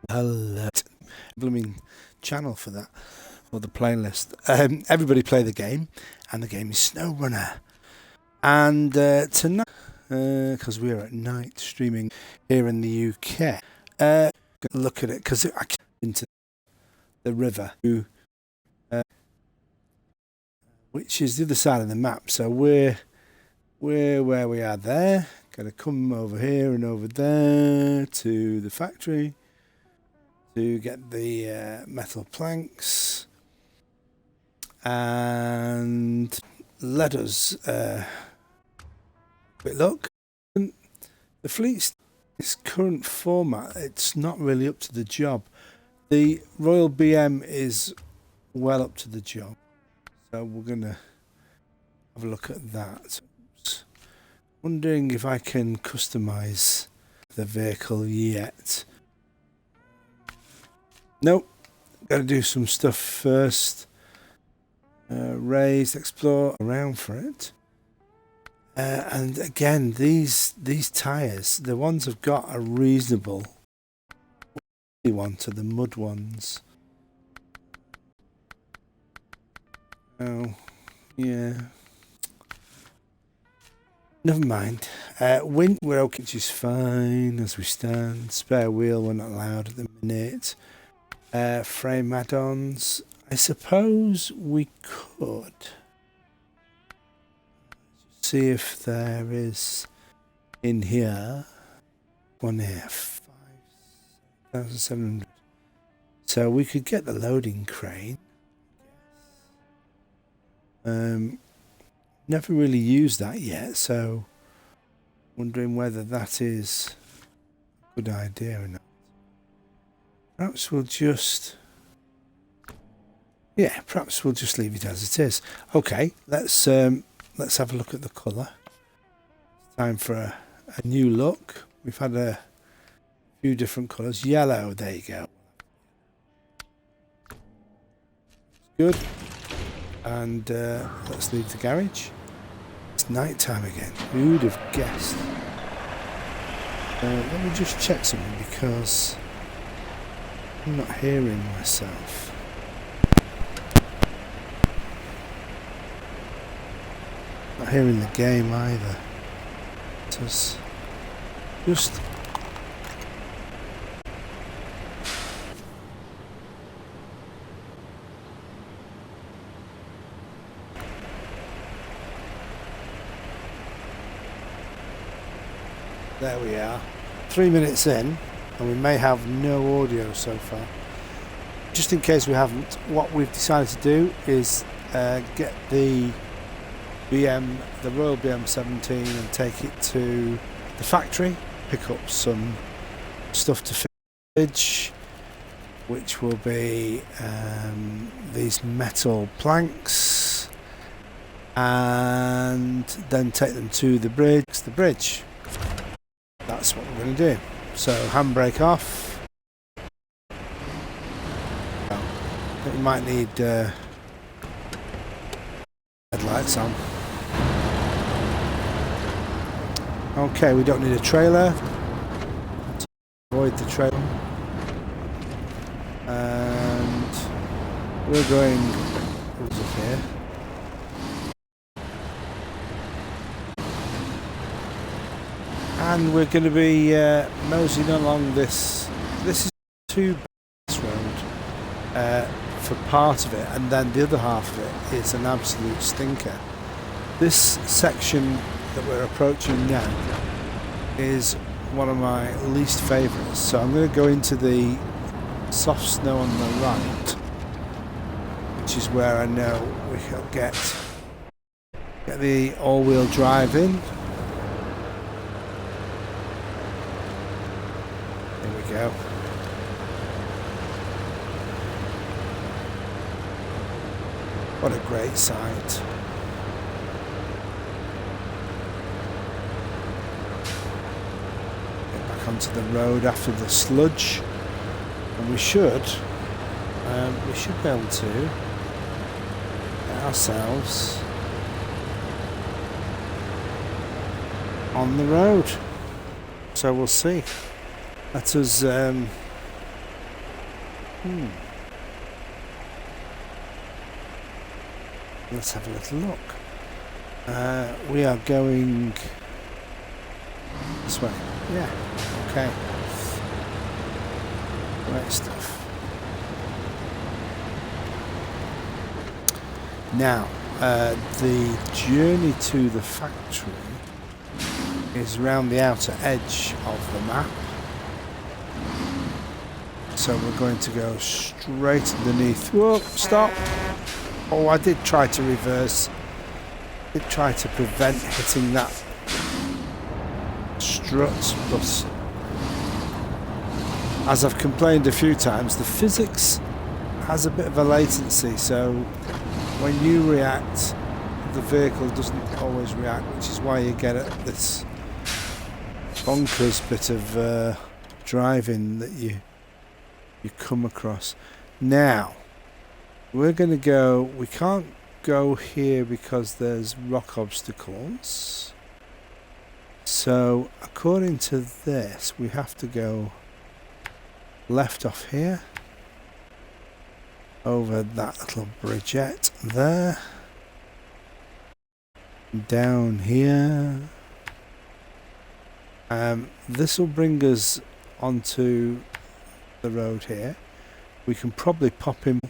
alert blooming channel for that, or the playlist. Everybody play the game, and the game is SnowRunner. And tonight, because we're at night streaming here in the UK, look at it because I came into the river, which is the other side of the map. So we're where we are there. Got to come over here and over there to the factory to get the metal planks, and let us quick look. The fleet's current format, it's not really up to the job. The Royal BM is well up to the job, so we're gonna have a look at that. Wondering if I can customize the vehicle yet. Nope, got to do some stuff first. Raise, explore around for it. And again, these tyres, the ones I've got are reasonable. One to the mud ones. Oh, yeah. Never mind. Wind, we're okay, which is fine as we stand. Spare wheel, we're not allowed at the minute. Frame add-ons. I suppose we could see if there is in here one here 5,700. So we could get the loading crane. Never really used that yet, so wondering whether that is a good idea or not. Perhaps we'll just perhaps we'll just leave it as it is. Okay, let's have a look at the colour. It's time for a new look. We've had a few different colours. Yellow, there you go. Good. And let's leave the garage. It's night time again. Who'd have guessed? Let me just check something because I'm not hearing myself. Not hearing the game either. Just there we are. 3 minutes in, and we may have no audio so far. Just in case we haven't, what we've decided to do is get the Royal BM 17 and take it to the factory, pick up some stuff to finish, which will be these metal planks, and then take them to the bridge. That's what we're going to do. So handbrake off. We might need headlights on. Okay, we don't need a trailer. Avoid the trailer. And we're going over here. And we're going to be moseying along this. This is two road for part of it, and then the other half of it is an absolute stinker. This section that we're approaching now is one of my least favourites, so I'm going to go into the soft snow on the right, which is where I know we can get the all-wheel drive in. There we go. What a great sight. Onto the road after the sludge, and we should be able to get ourselves on the road. So we'll see. Let us Let's have a little look. We are going this way. Yeah, okay. Great stuff. Now, the journey to the factory is around the outer edge of the map. So we're going to go straight underneath. Whoa, stop! Oh, I did try to reverse. I did try to prevent hitting that strut, but as I've complained a few times, the physics has a bit of a latency, so when you react, the vehicle doesn't always react, which is why you get this bonkers bit of driving that you come across. Now we're going to go, we can't go here because there's rock obstacles, so according to this we have to go left off here over that little bridgette there, down here. This will bring us onto the road here. We can probably pop him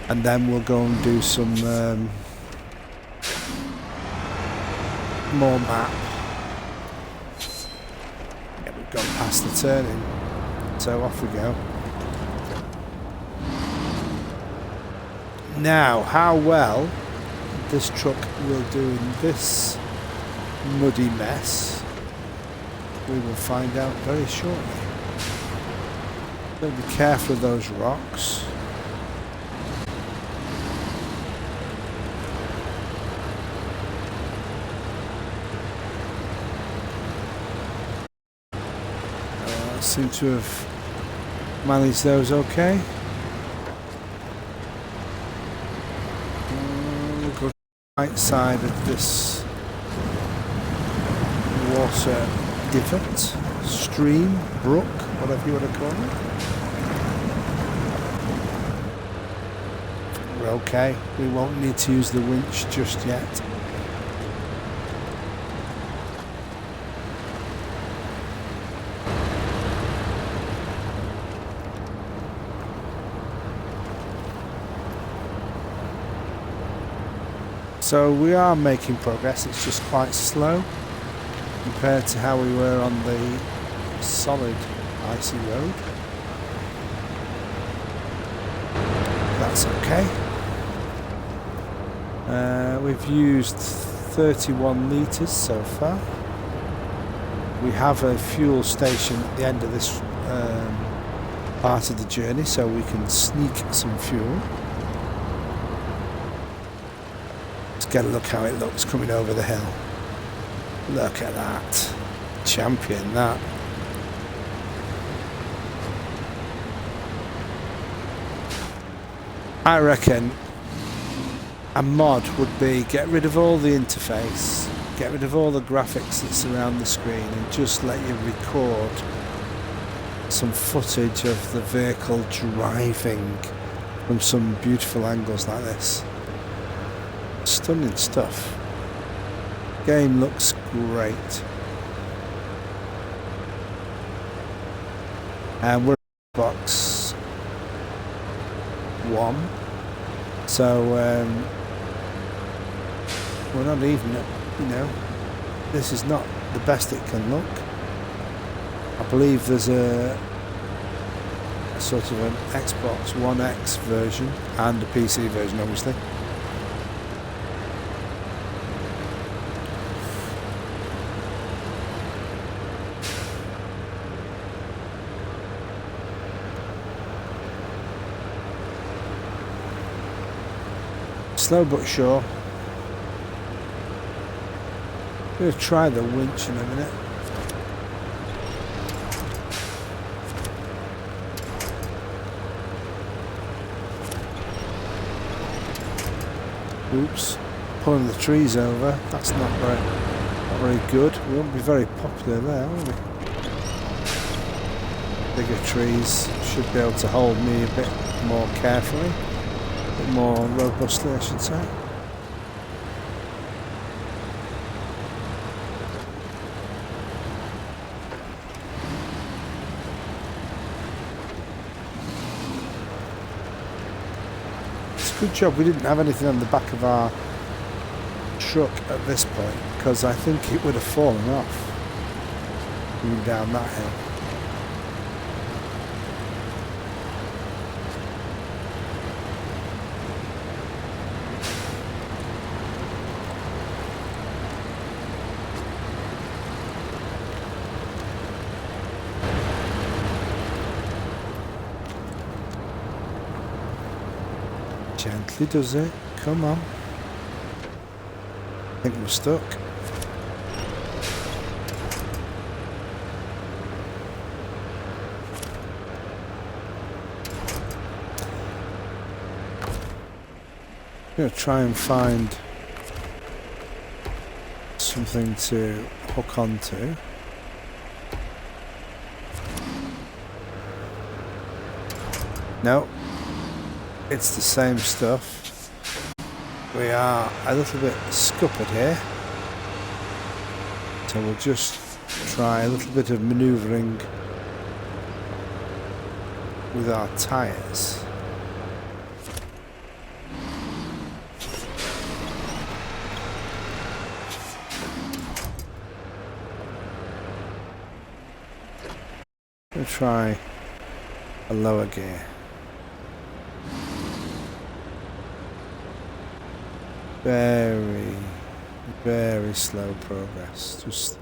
and then we'll go and do some more map. Yeah, we've gone past the turning, so off we go. Now, how well this truck will do in this muddy mess, we will find out very shortly. So be careful of those rocks. Seem to have managed those okay. We'll go to the right side of this water divot, stream, brook, whatever you want to call it. We're okay. We won't need to use the winch just yet. So we are making progress, it's just quite slow compared to how we were on the solid icy road. That's okay. We've used 31 litres so far. We have a fuel station at the end of this part of the journey, so we can sneak some fuel. Get a look how it looks coming over the hill. Look at that. Champion, that. I reckon a mod would be get rid of all the interface, get rid of all the graphics that surround the screen and just let you record some footage of the vehicle driving from some beautiful angles like this. Stunning stuff. Game looks great. And we're in box 1, so we're not even, you know, this is not the best it can look. I believe there's a sort of an Xbox One X version and a PC version, obviously. Slow but sure. I'm going to try the winch in a minute. Oops, pulling the trees over. That's not very good. We won't be very popular there, will we? bigger trees should be able to hold me a bit more carefully, a bit more robustly, I should say. Good job we didn't have anything on the back of our truck at this point, because I think it would have fallen off going down that hill. Gently does it. Come on. I think we're stuck. I'm going to try and find something to hook onto. No. It's the same stuff. We are a little bit scuppered here, so we'll just try a little bit of manoeuvring with our tyres. We'll try a lower gear. Very, very slow progress. Just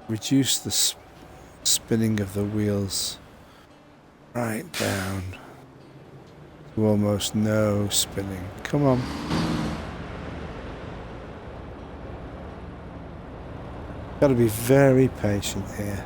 reduce the spinning of the wheels right down to almost no spinning. Come on. Got to be very patient here.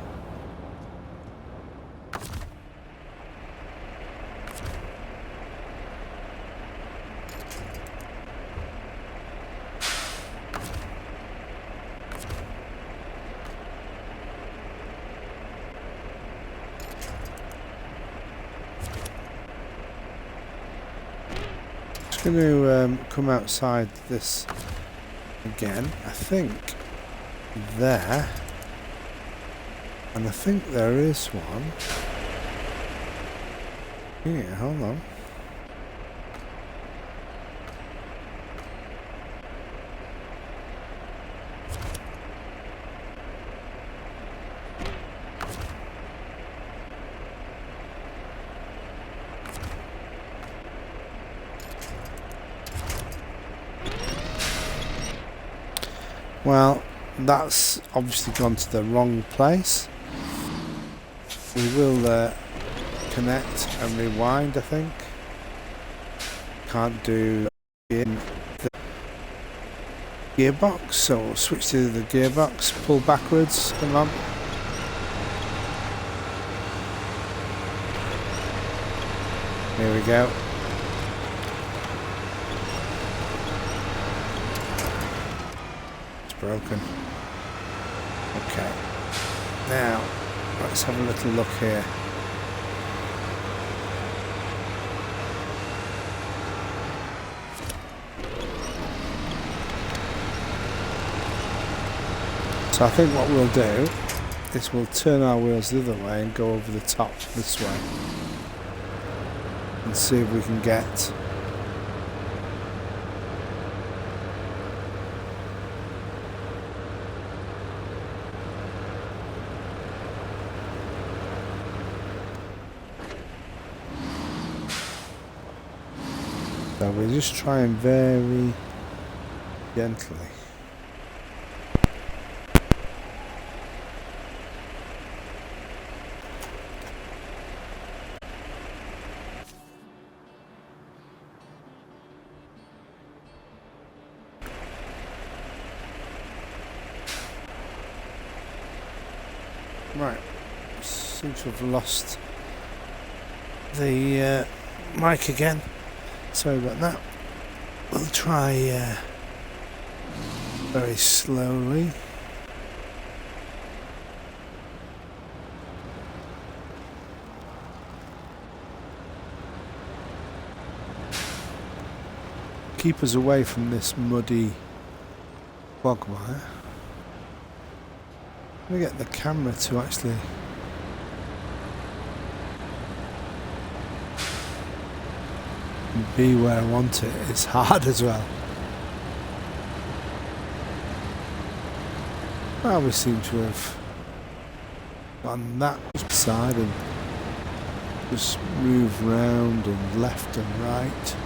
Going to come outside this again. I think there, and I think there is one here. Hold on. Well, that's obviously gone to the wrong place. We will connect and rewind, I think. Can't do in the gearbox, so we'll switch to the gearbox, pull backwards, come on. Here we go. Broken. Okay. Now, let's have a little look here. So I think what we'll do is we'll turn our wheels the other way and go over the top this way. And see if we can get so we're just trying very gently. Right, seem to have lost the mic again. Sorry about that. We'll try very slowly. keep us away from this muddy quagmire. I'm going to get the camera to actually be where I want it. It's hard as well. Well, we seem to have gone that side and just move round and left and right.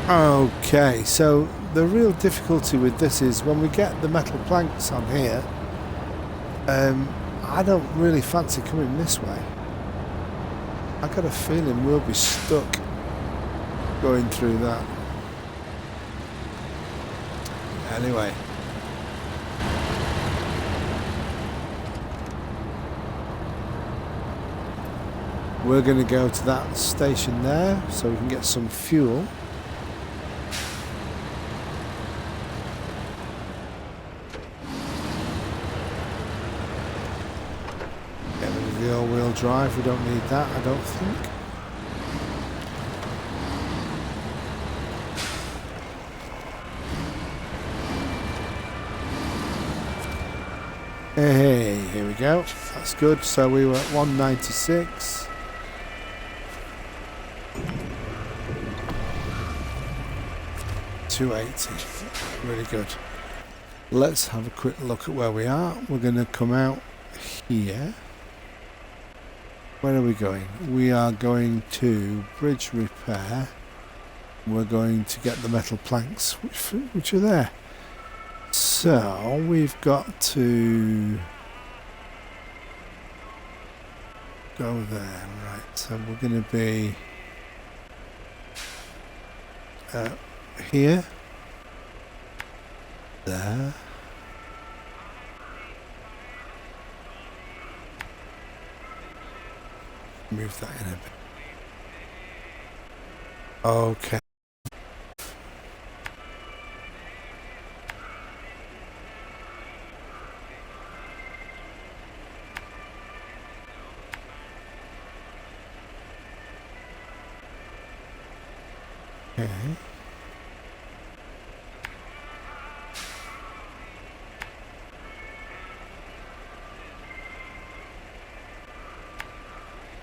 Okay, so the real difficulty with this is when we get the metal planks on here, I don't really fancy coming this way. I got a feeling we'll be stuck going through that. Anyway. We're going to go to that station there so we can get some fuel. Get rid of the all-wheel drive, we don't need that, I don't think. Hey, here we go. That's good. So we were at 196. $280. Really good. Let's have a quick look at where we are. We're going to come out here. Where are we going? We are going to bridge repair. We're going to get the metal planks which are there. So we've got to go there, right? So we're going to be here, there, move that in a bit. Okay. Okay.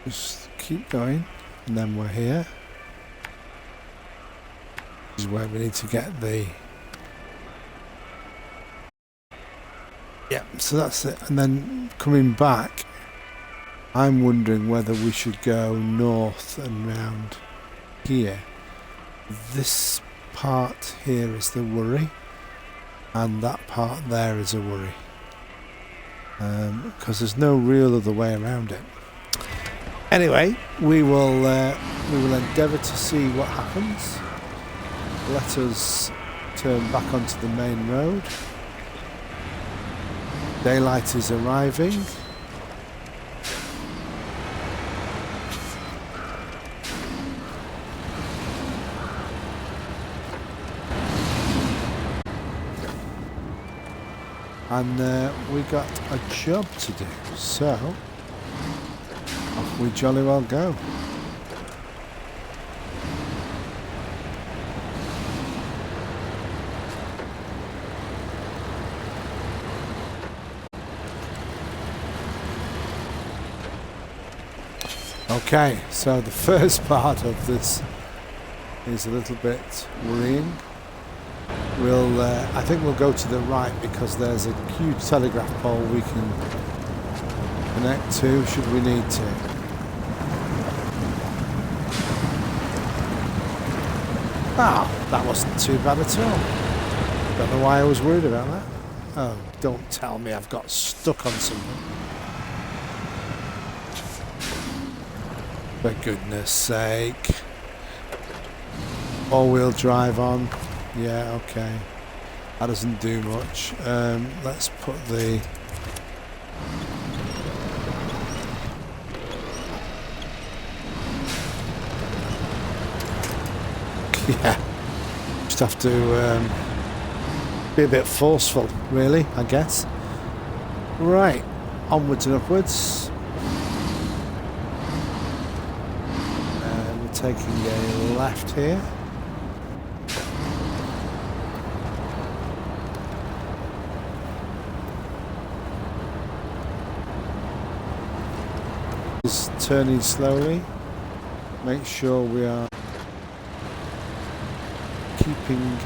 Just keep going, and then we're here. This is where we need to get the... Yeah, so that's it. And then coming back, I'm wondering whether we should go north and round here. This part here is the worry, and that part there is a worry, because there's no real other way around it. Anyway, we will endeavour to see what happens. Let us turn back onto the main road. Daylight is arriving. And we got a job to do, so off we jolly well go. Okay, so the first part of this is a little bit worrying. I think we'll go to the right because there's a huge telegraph pole we can connect to should we need to. Ah, that wasn't too bad at all. Don't know why I was worried about that. Oh, don't tell me I've got stuck on something. For goodness sake. All-wheel drive on. Yeah, okay. That doesn't do much. Let's put the... Yeah. Just have to be a bit forceful, really, I guess. Right. Onwards and upwards. taking a left here. Just turning slowly. Make sure we are keeping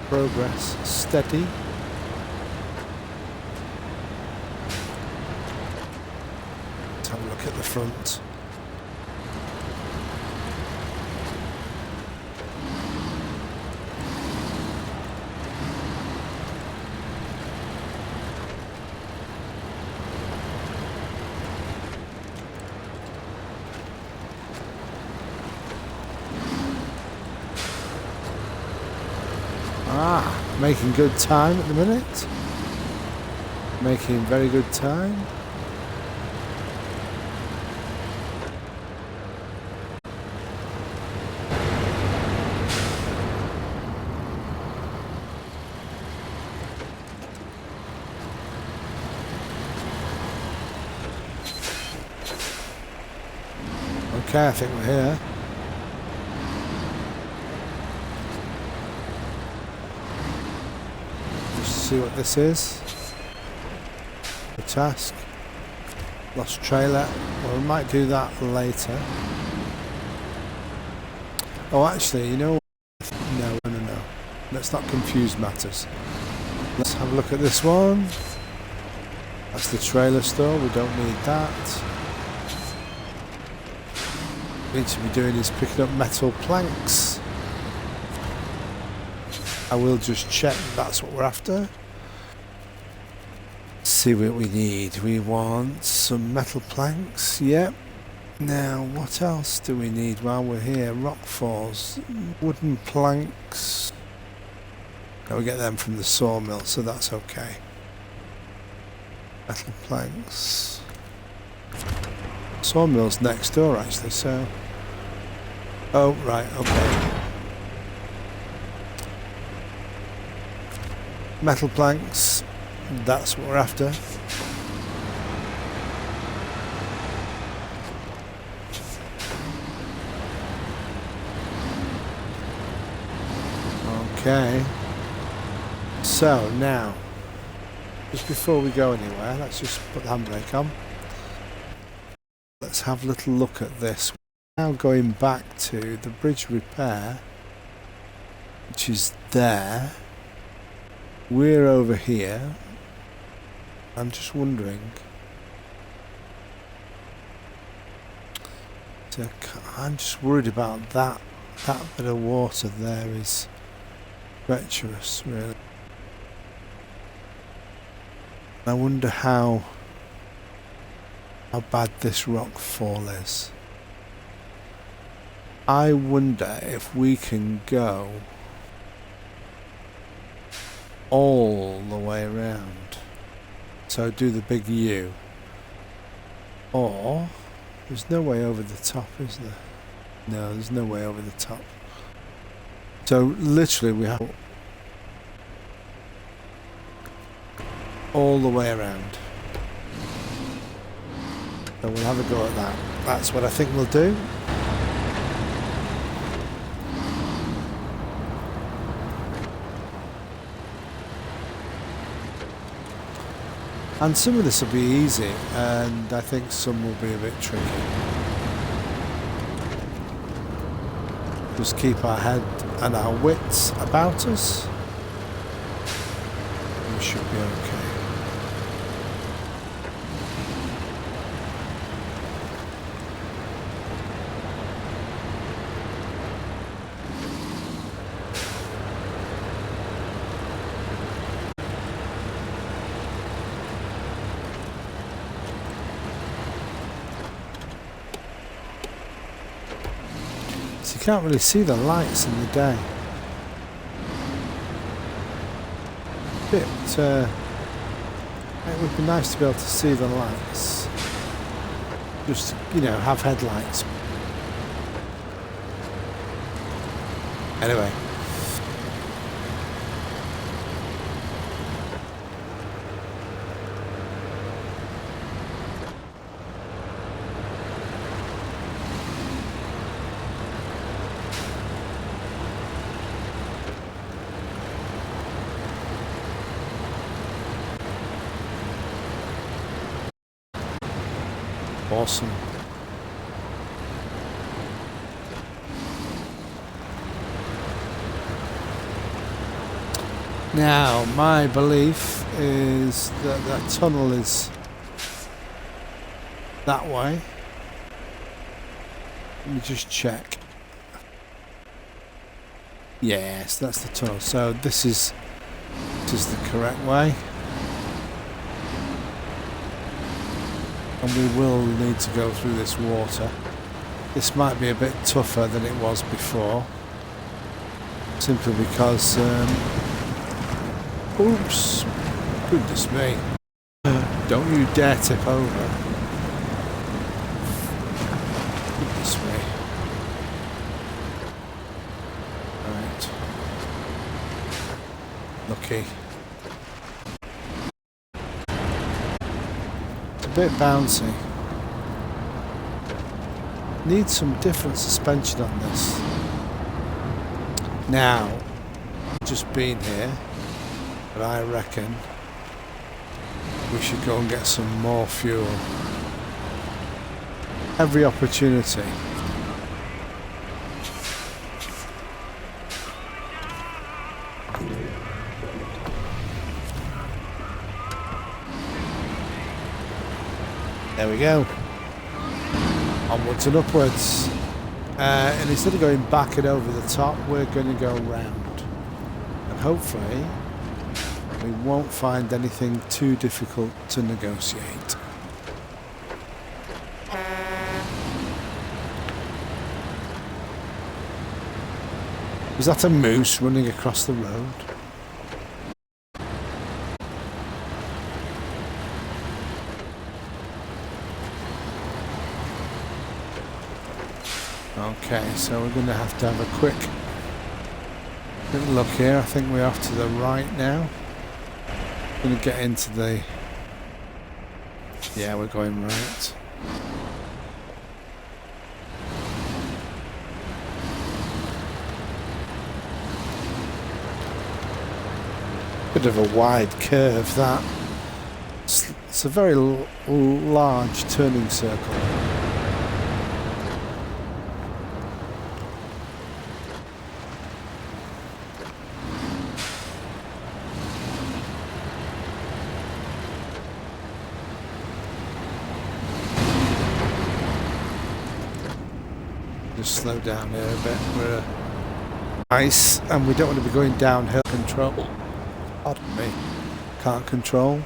progress steady. Let's have a look at the front. Making good time at the minute. Making very good time. Okay, I think we're here. See what this is. The task. Lost trailer. Well, we might do that later. Oh, actually, you know what? No. Let's not confuse matters. Let's have a look at this one. That's the trailer store. We don't need that. What we need to be doing is picking up metal planks. I will just check that's what we're after. See what we need. We want some metal planks. Yep. Now, what else do we need while we're here? Rock falls, wooden planks. Now we get them from the sawmill, so that's okay. Metal planks. Sawmill's next door, actually. So. Oh, right. Okay. Metal planks, that's what we're after. Okay. So now, just before we go anywhere, let's just put the handbrake on. Let's have a little look at this. We're now going back to the bridge repair, which is there. We're over here. I'm just wondering. I'm just worried about that. That bit of water there is treacherous, really. I wonder how bad this rock fall is. I wonder if we can go all the way around. So do the big U. Or there's no way over the top, is there? No, there's no way over the top. So literally we have all the way around. So we'll have a go at that. That's what I think we'll do. And some of this will be easy, and I think some will be a bit tricky. Just keep our head and our wits about us. We should be okay. You can't really see the lights in the day. It would be nice to be able to see the lights. Just, you know, have headlights. Anyway. Awesome. Now, my belief is that that tunnel is that way. Let me just check. Yes, that's the tunnel. So this is the correct way. And we will need to go through this water. This might be a bit tougher than it was before. Simply because... oops. Goodness me. Don't you dare tip over. Goodness me. Right. Lucky. It's a bit bouncy. Need some different suspension on this. Now, just been here, but I reckon we should go and get some more fuel. Every opportunity. There we go. Onwards and upwards. And instead of going back and over the top, we're going to go round. And hopefully we won't find anything too difficult to negotiate. Was that a moose running across the road? Okay, so we're going to have a quick little look here. I think we're off to the right now. Going to get into the... Yeah, we're going right. Bit of a wide curve, that. It's a very large turning circle. Just slow down here a bit. We're ice, and we don't want to be going downhill. Control. Pardon me. Can't control.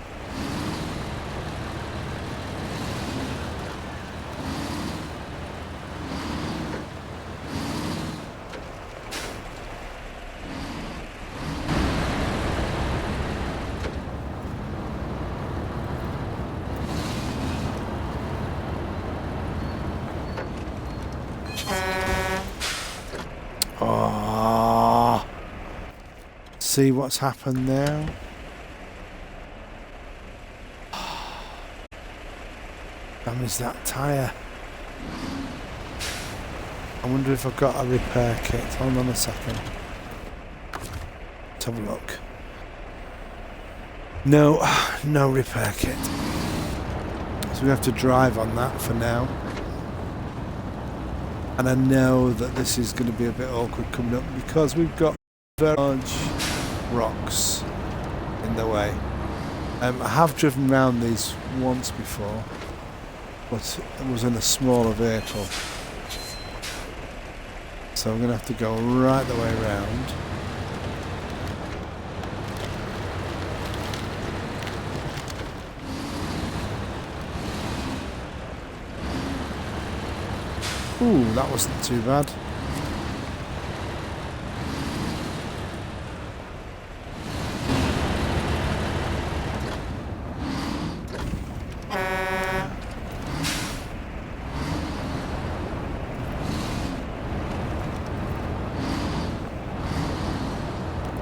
Oh, see what's happened now? Damage that tyre. I wonder if I've got a repair kit. Hold on a second. Let's have a look. No, no repair kit. So we have to drive on that for now. And I know that this is going to be a bit awkward coming up because we've got very large rocks in the way. I have driven around these once before, but it was in a smaller vehicle. So I'm going to have to go right the way around. Ooh, that wasn't too bad.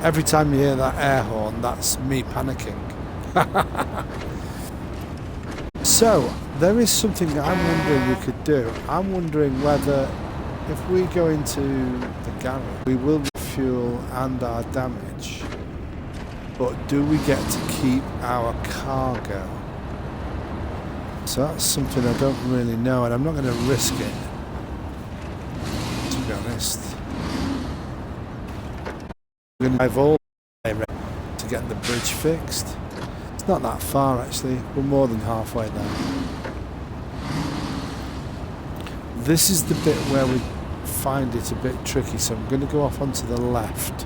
Every time you hear that air horn, that's me panicking. So, there is something that I'm wondering we could do. I'm wondering whether if we go into the garage, we will refuel and our damage, but do we get to keep our cargo? So that's something I don't really know, and I'm not going to risk it, to be honest. I'm going to drive all the way to get the bridge fixed. It's not that far actually, we're more than halfway there. This is the bit where we find it a bit tricky, so I'm going to go off onto the left.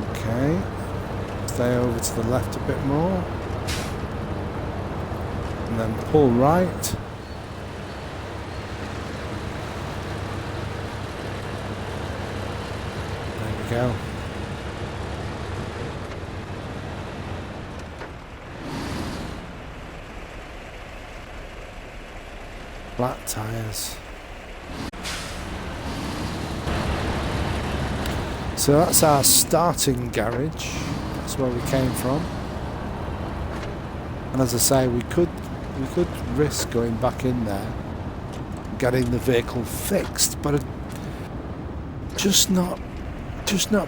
Okay, stay over to the left a bit more, and then pull right. Go. Flat tires. So that's our starting garage. That's where we came from. And as I say, we could risk going back in there, getting the vehicle fixed, but just not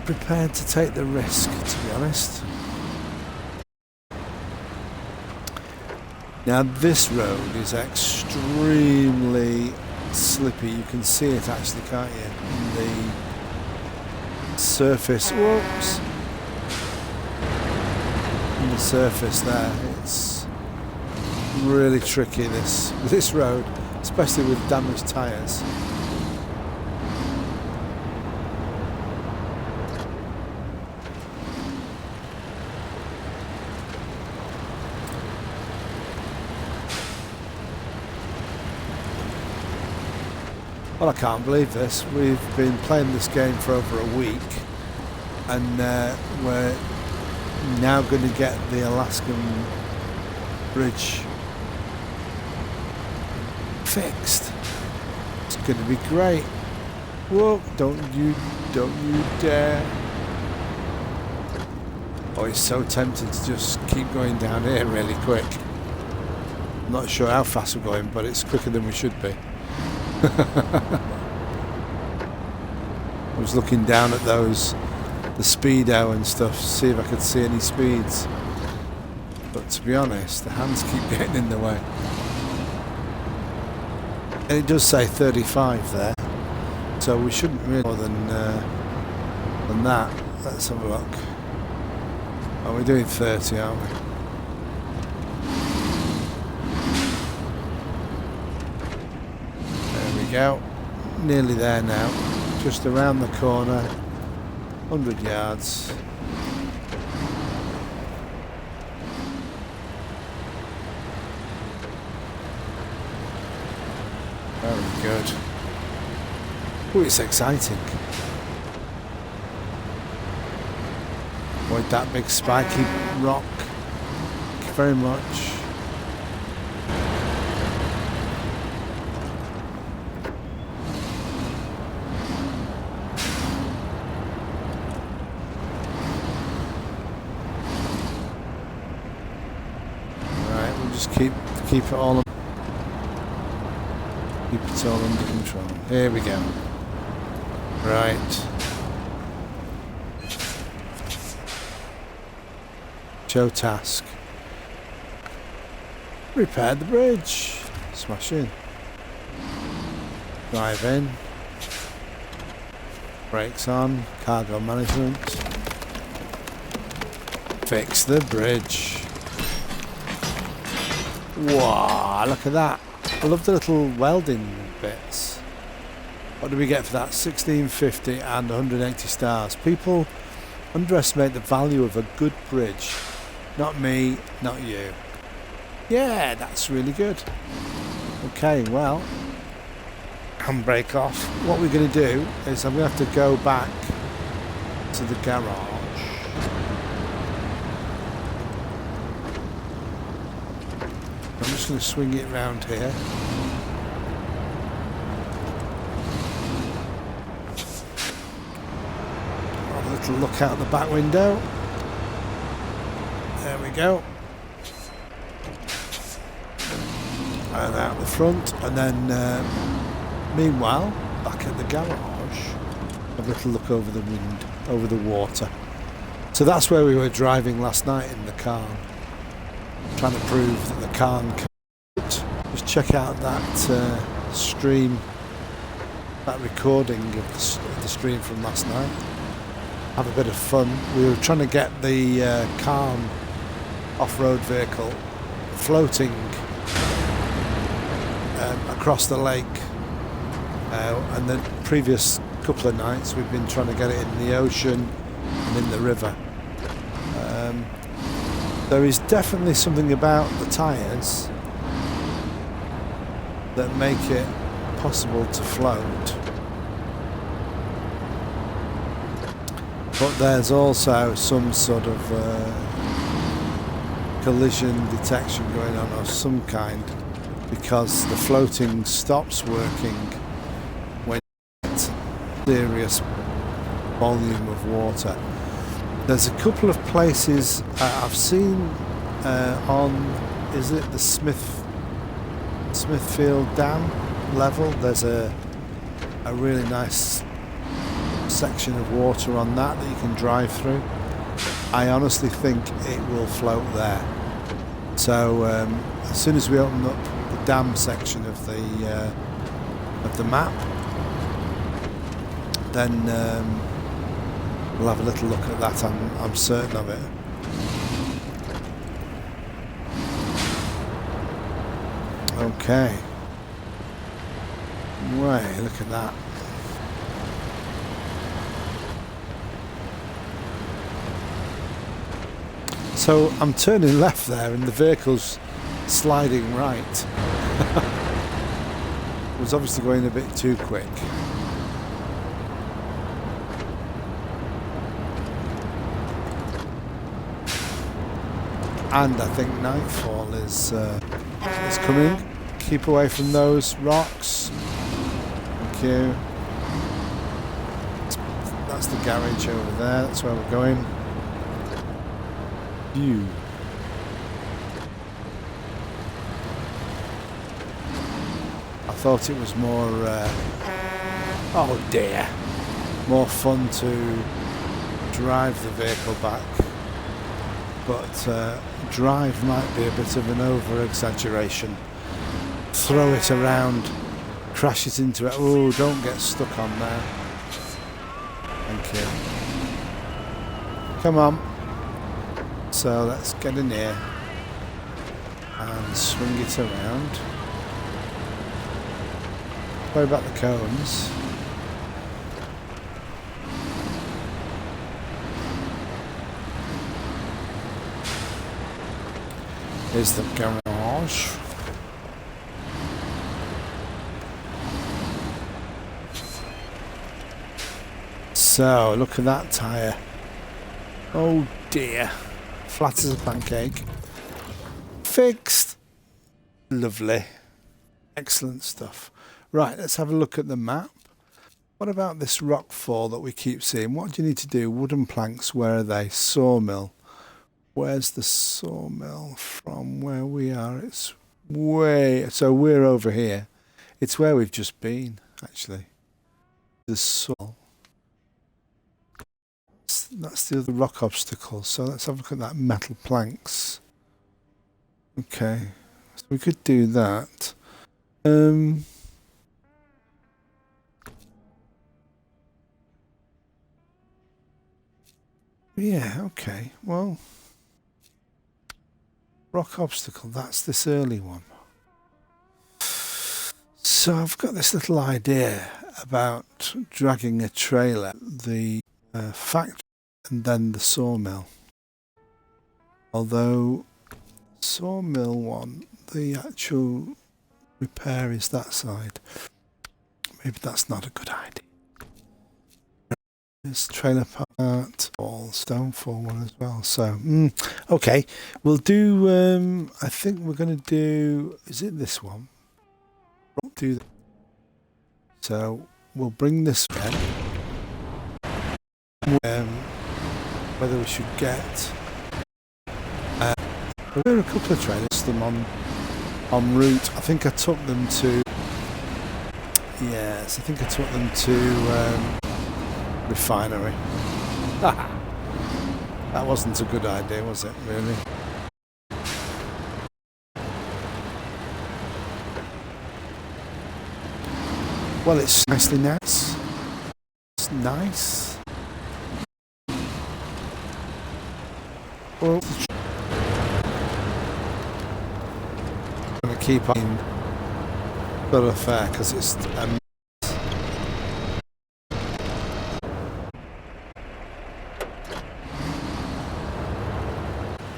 prepared to take the risk, to be honest. Now this road is extremely slippy. You can see it actually, can't you? In the surface. Whoops. In the surface there, it's really tricky. This road, especially with damaged tyres. Well, I can't believe this. We've been playing this game for over a week, and we're now going to get the Alaskan Bridge fixed. It's going to be great. Whoa, don't you dare. Oh, it's so tempting to just keep going down here really quick. I'm not sure how fast we're going, but it's quicker than we should be. I was looking down at the speedo and stuff to see if I could see any speeds, but to be honest, the hands keep getting in the way. And it does say 35 there, so we shouldn't really more than that. Let's have a look. Oh, we're doing 30, aren't we? Go. Nearly there now, just around the corner, 100 yards. Very good. Oh, it's exciting. Avoid that big spiky rock. Thank you very much. Just keep it all under control. Here we go. Right. Show task. Repair the bridge. Smash in. Drive in. Brakes on. Cargo management. Fix the bridge. Wow, look at that. I love the little welding bits. What do we get for that? 1650 and 180 stars. People underestimate the value of a good bridge. Not me, not you. Yeah, that's really good. Okay, well, handbrake off. What we're going to do is I'm going to have to go back to the garage. I'm just going to swing it round here. Have a little look out the back window. There we go. out the front, and then meanwhile back at the garage, have a little look over the water. So that's where we were driving last night in the Carn, trying to prove that the Carn can. Just check out that stream, that recording of the stream from last night. Have a bit of fun. We were trying to get the Carn off-road vehicle floating across the lake, and the previous couple of nights we've been trying to get it in the ocean and in the river. There is definitely something about the tyres that make it possible to float, but there's also some sort of collision detection going on of some kind, because the floating stops working when you get serious volume of water. There's a couple of places I've seen on, is it the Smithfield Dam level? There's a really nice section of water on that you can drive through. I honestly think it will float there. So as soon as we open up the dam section of the map, then we'll have a little look at that. I'm certain of it. Okay. Way, look at that. So I'm turning left there and the vehicle's sliding right. It was obviously going a bit too quick. And I think nightfall is coming. Keep away from those rocks. Thank you. That's the garage over there. That's where we're going. View. I thought it was more. Oh dear. More fun to drive the vehicle back. But drive might be a bit of an over-exaggeration. Throw it around, crash it into it. Oh, don't get stuck on there. Thank you. Come on. So let's get in here and swing it around. Worry about the cones. Here's the garage. So, look at that tyre. Oh dear. Flat as a pancake. Fixed. Lovely. Excellent stuff. Right, let's have a look at the map. What about this rock fall that we keep seeing? What do you need to do? Wooden planks, where are they? Sawmill. Where's the sawmill from where we are? It's way... So we're over here. It's where we've just been, actually. The sawmill. That's the other rock obstacle. So let's have a look at that. Metal planks. Okay. So we could do that. Yeah, okay. Well... Rock obstacle, that's this early one. So I've got this little idea about dragging a trailer, the factory and then the sawmill. Although sawmill one, the actual repair is that side. Maybe that's not a good idea. There's trailer part, stone fall one as well. So, okay, we'll do, I think we're going to do, is it this one? We'll do that. So, we'll bring this again. Whether we should get, there are a couple of trailers, them on en route. I think I took them to... Yes, I think I took them to refinery. That wasn't a good idea, was it, really? Well, it's nicely nice. It's nice. Well, I'm going to keep on thoroughfare because it's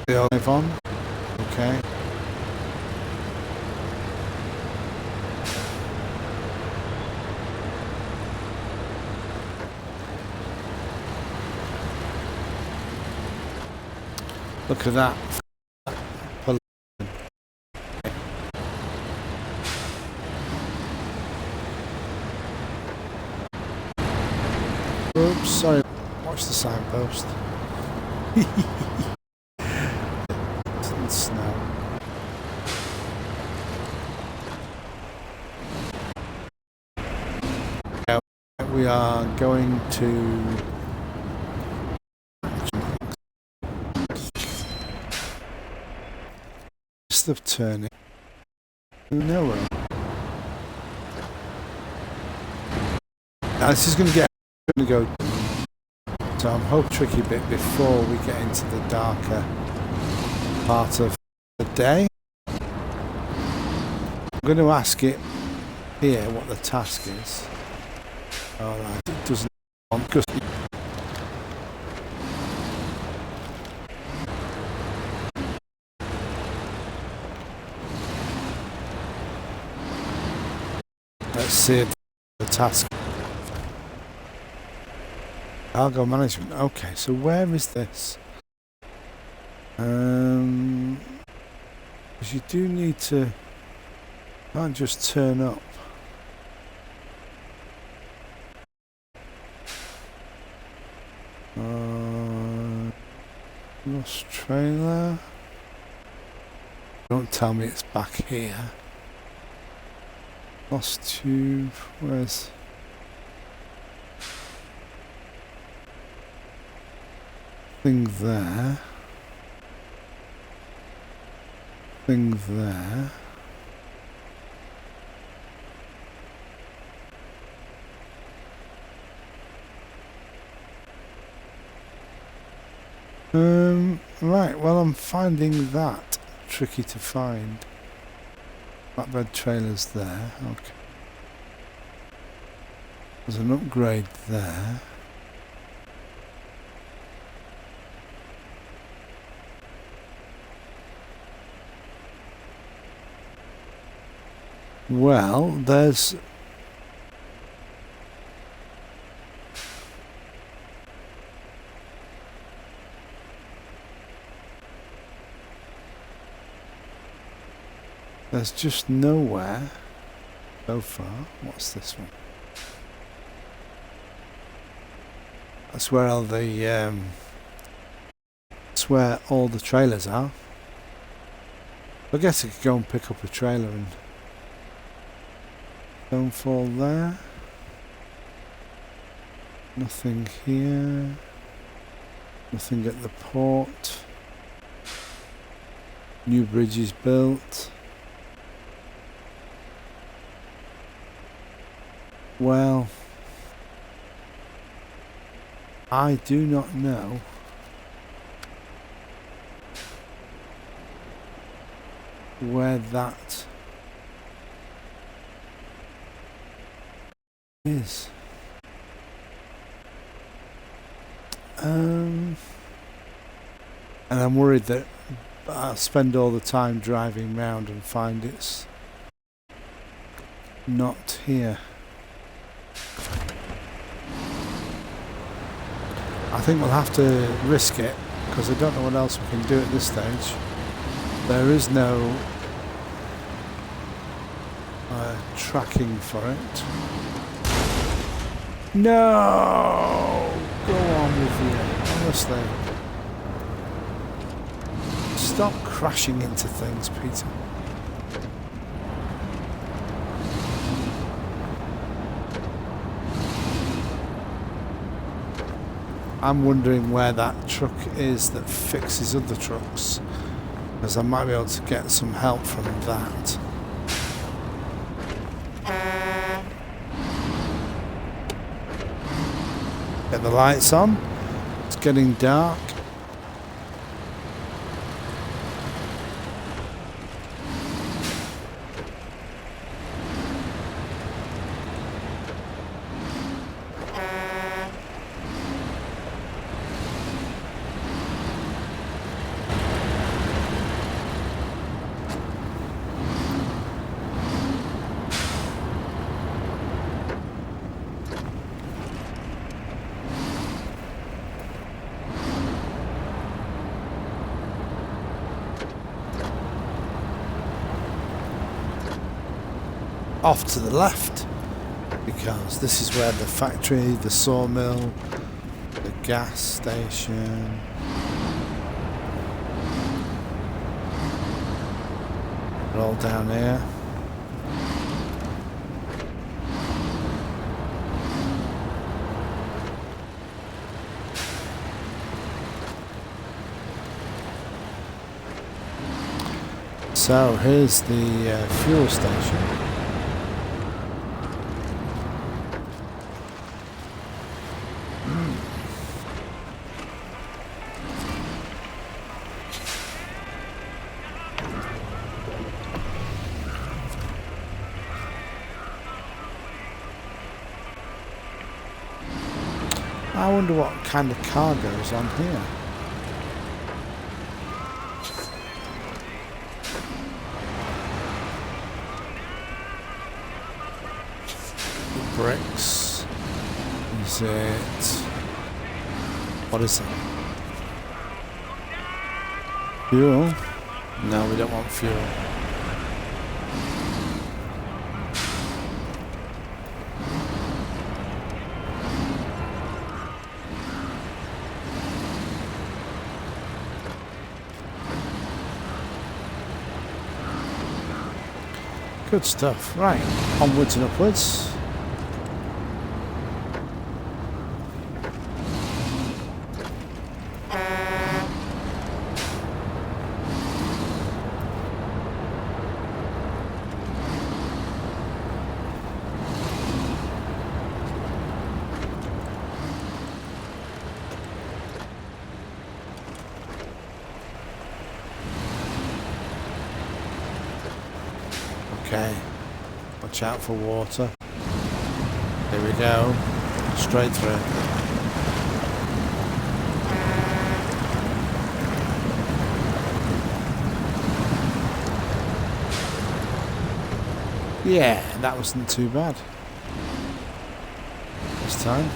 the olive on. Okay. Look at that. Oops, sorry. Watch the signpost. It's snow. We are going to of turning nowhere. Now this is going to go, so I'm hope tricky bit before we get into the darker part of the day. I'm going to ask it here what the task is. Alright, it doesn't want because let's see the task. Cargo management. Okay, so where is this? Because you do need to. You can't just turn up. Lost trailer. Don't tell me it's back here. Lost tube. Where's? Thing there. Thing there. Right, well I'm finding that tricky to find. Flatbed trailers there, okay. There's an upgrade there. Well, there's just nowhere so far. What's this one? That's where all the that's where all the trailers are. I guess I could go and pick up a trailer and don't fall there. Nothing here. Nothing at the port. New bridges built. Well, I do not know where that is. And I'm worried that I'll spend all the time driving round and find it's not here. I think we'll have to risk it because I don't know what else we can do at this stage. There is no tracking for it. No! Go on with you, honestly. Stop crashing into things, Peter. I'm wondering where that truck is that fixes other trucks, because I might be able to get some help from that. Get the lights on. It's getting dark. Off to the left, because this is where the factory, the sawmill, the gas station, they're all down here. So here's the fuel station. I wonder what kind of cargo is on here. The bricks. Is it? What is it? Fuel? No, we don't want fuel. Good stuff. Right, onwards and upwards. Okay, watch out for water. Here we go, straight through. Yeah, that wasn't too bad this time.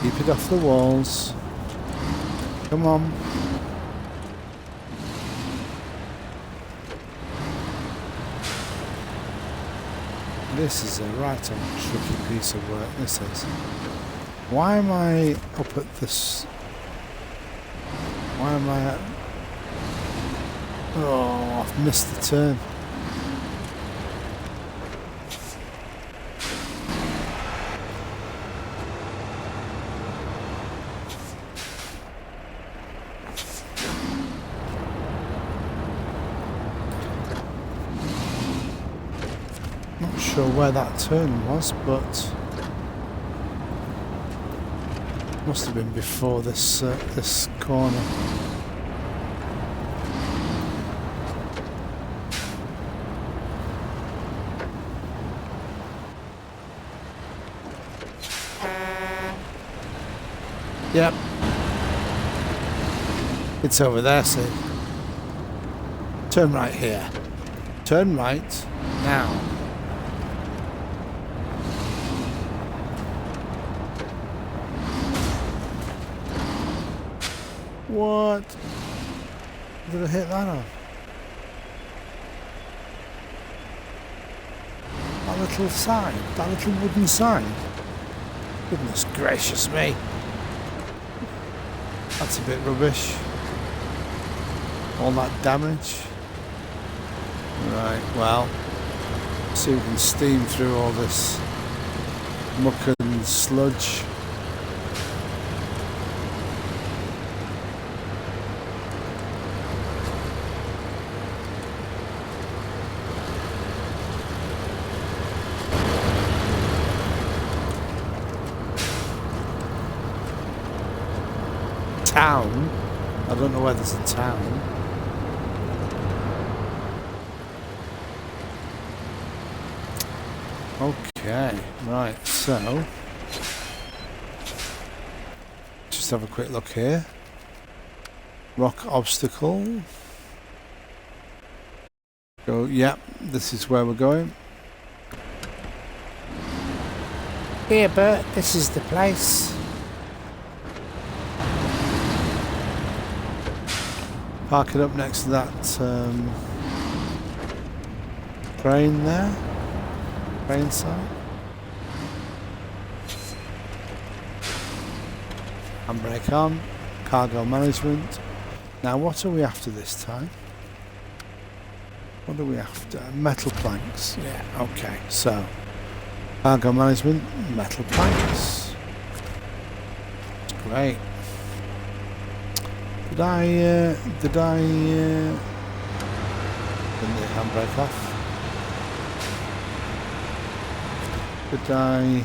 Keep it off the walls. Come on. This is a right on tricky piece of work, this is. Why am I up at this? Why am I at... Oh, I've missed the turn. Not sure where that turn was, but must have been before this this corner. Yep, it's over there. See, Turn right here. Turn right now. What? Did I hit that on? That little sign, that little wooden sign. Goodness gracious me. That's a bit rubbish. All that damage. Right, well, see if we can steam through all this muck and sludge. Town? I don't know where there's a town. Okay, right, so just have a quick look here. Rock obstacle. Go, yep, this is where we're going. Here, Bert, this is the place. Park it up next to that crane there. Crane sign. Handbrake on. Cargo management. Now what are we after this time? What are we after? Metal planks. Yeah, okay. So, cargo management, metal planks. Great. Did I turn the handbrake off? Did I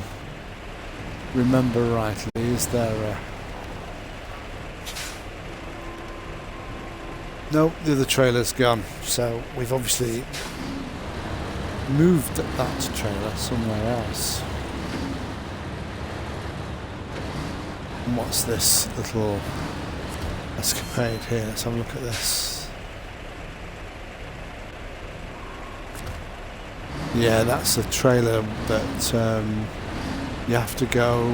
remember rightly? Is there a... No, the other trailer's gone. So we've obviously moved that trailer somewhere else. And what's this little escapade here? Let's have a look at this. Yeah, that's a trailer that you have to go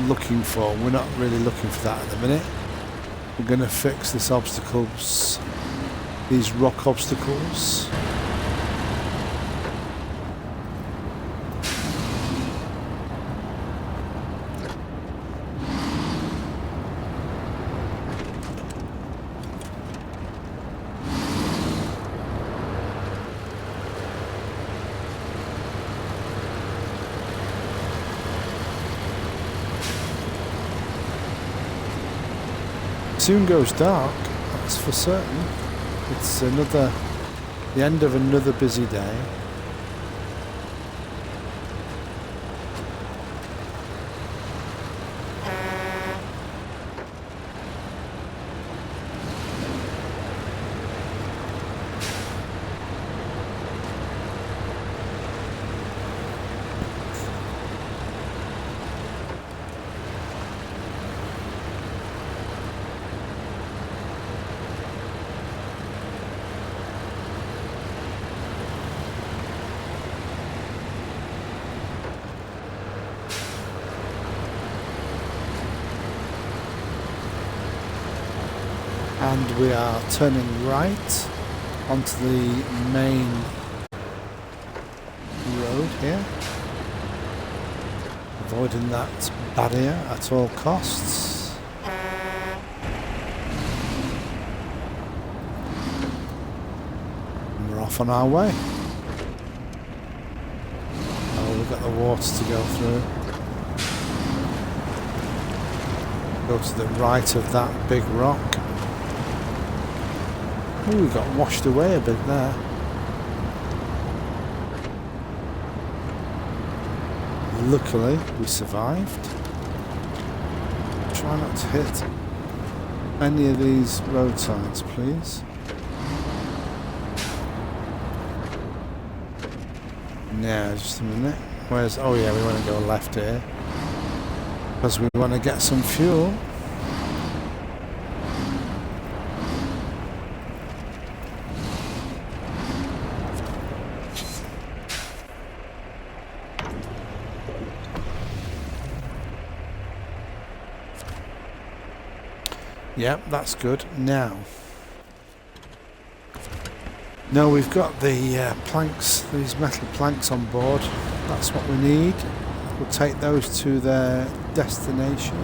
looking for. We're not really looking for that at the minute. We're going to fix this obstacles, these rock obstacles. Soon goes dark, that's for certain. It's the end of another busy day. And we are turning right onto the main road here, avoiding that barrier at all costs. And we're off on our way. Oh, we've got the water to go through. Go to the right of that big rock. Oh, we got washed away a bit there. Luckily, we survived. Try not to hit any of these road signs, please. Yeah, just a minute. Where's... Oh yeah, we want to go left here. Because we want to get some fuel. Yep, that's good. Now, we've got the planks, these metal planks on board. That's what we need. We'll take those to their destination.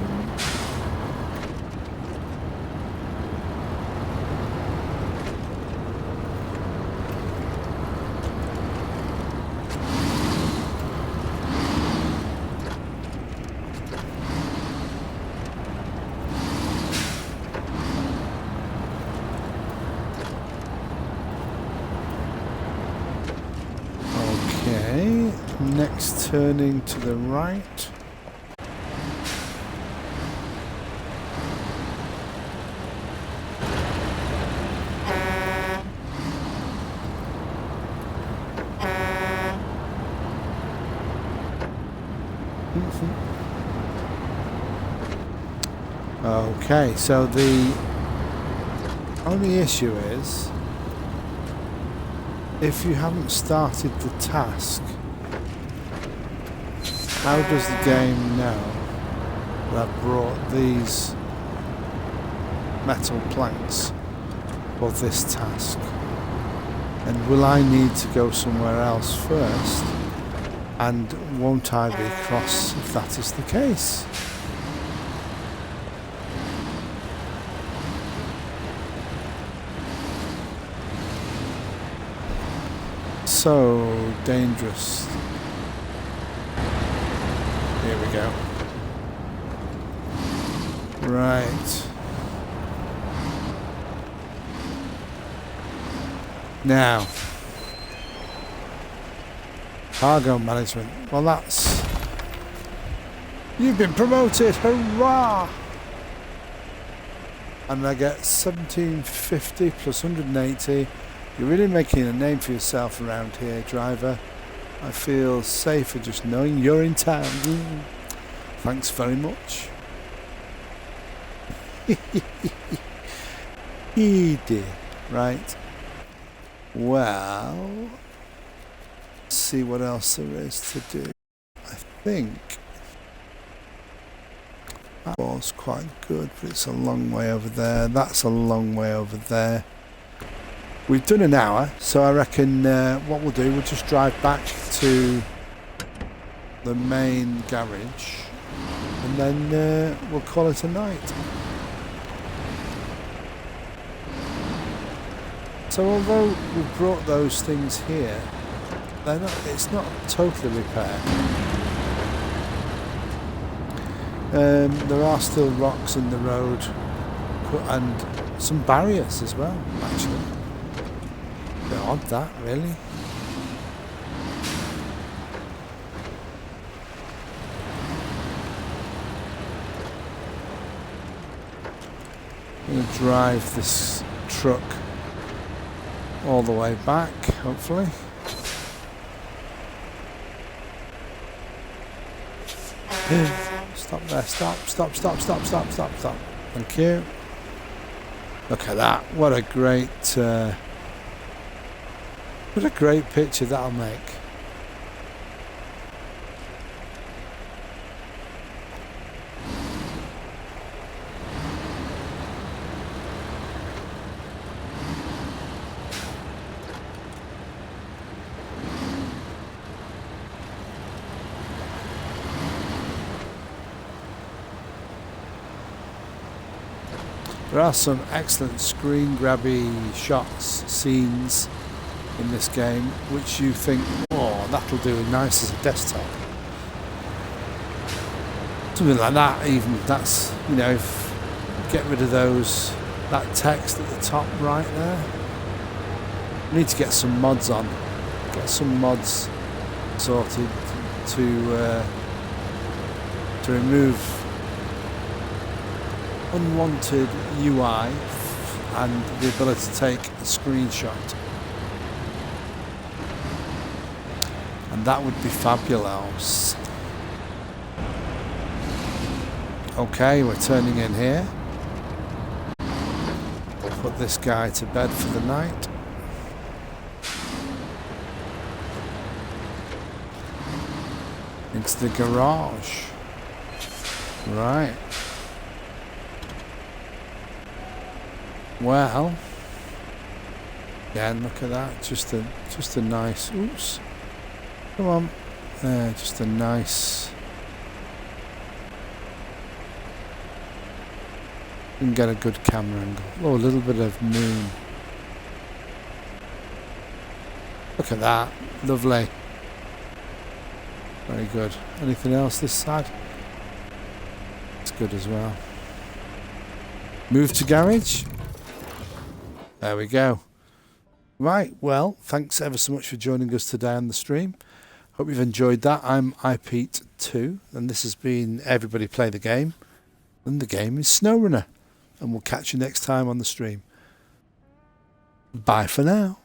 Next, turning to the right. Okay, so the only issue is if you haven't started the task, how does the game know that I've brought these metal planks for this task? And will I need to go somewhere else first? And won't I be cross if that is the case? So dangerous. Here we go. Right. Now, cargo management. Well, that's... You've been promoted! Hurrah! And I get 1750 plus 180. You're really making a name for yourself around here, driver. I feel safer just knowing you're in town. Thanks very much. He did. Right. Well, let's see what else there is to do. I think that was quite good, but it's a long way over there. That's a long way over there. We've done an hour, so I reckon what we'll do, we'll just drive back to the main garage and then we'll call it a night. So although we've brought those things here, they're not, it's not totally repaired. There are still rocks in the road and some barriers as well, actually. Bit odd that, really. I'm going to drive this truck all the way back, hopefully. Stop there, stop. Thank you. Look at that, what a great picture that'll make. There are some excellent screen grabby shots, scenes in this game, which you think, oh, that'll do nice as a desktop. Something like that, even. That's, you know, get rid of that text at the top right there. We need to get some mods on. Get some mods sorted to remove unwanted UI and the ability to take a screenshot. And that would be fabulous. Okay, we're turning in here. We'll put this guy to bed for the night. Into the garage. Right. Well, again, look at that. Just a nice. Oops. Come on. Just a nice. You can get a good camera angle. Oh, a little bit of moon. Look at that. Lovely. Very good. Anything else this side? It's good as well. Move to garage. There we go. Right, well, thanks ever so much for joining us today on the stream. Hope you've enjoyed that. I'm iPete2, and this has been Everybody Play the Game. And the game is SnowRunner. And we'll catch you next time on the stream. Bye for now.